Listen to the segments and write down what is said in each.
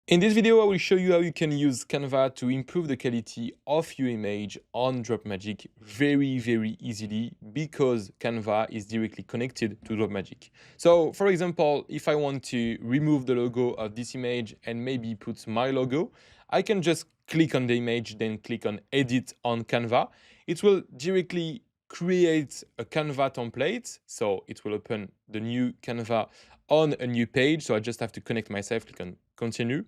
In this video, I will show you how you can use Canva to improve the quality of your image on dropmagic very easily because Canva is directly connected to dropmagic. So for example, if I want to remove the logo of this image and maybe put my logo, I can just click on the image, then click on edit on Canva. It will directly create a Canva template. So it will open the new Canva on a new page. So I just have to connect myself, click on continue,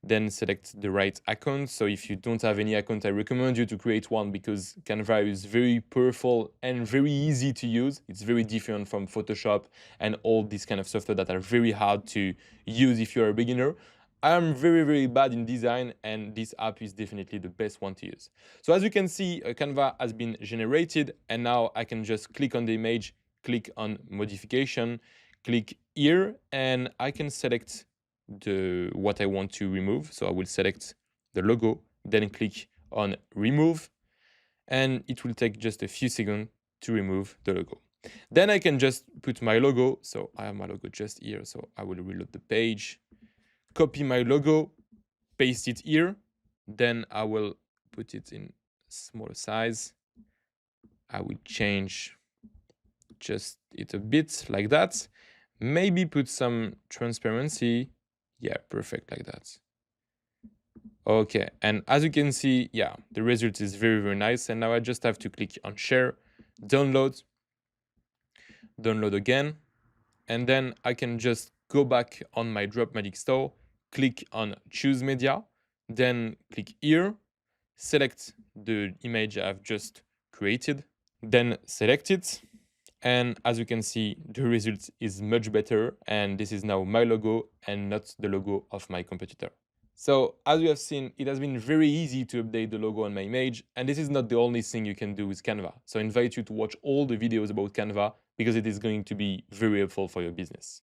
then select the right account. So if you don't have any account, I recommend you to create one because Canva is very powerful and very easy to use. It's very different from Photoshop and all these kind of software that are very hard to use if you're a beginner. I am very bad in design, and this app is definitely the best one to use. So as you can see, Canva has been generated, and now I can just click on the image, click on modification, click here, and I can select what I want to remove. So I will select the logo, then click on remove, and it will take just a few seconds to remove the logo. Then I can just put my logo. So I have my logo just here. So I will reload the page, copy my logo, paste it here. Then I will put it in smaller size. I will change just it a bit like that. Maybe put some transparency. Yeah, perfect like that. Okay, and as you can see, yeah, the result is very nice. And now I just have to click on share, download again, and then I can just go back on my Dropmagic store, click on choose media, then click here, select the image I've just created, then select it. And as you can see, the result is much better, and this is now my logo and not the logo of my competitor. So as you have seen, it has been very easy to update the logo on my image, and this is not the only thing you can do with Canva. So I invite you to watch all the videos about Canva because it is going to be very helpful for your business.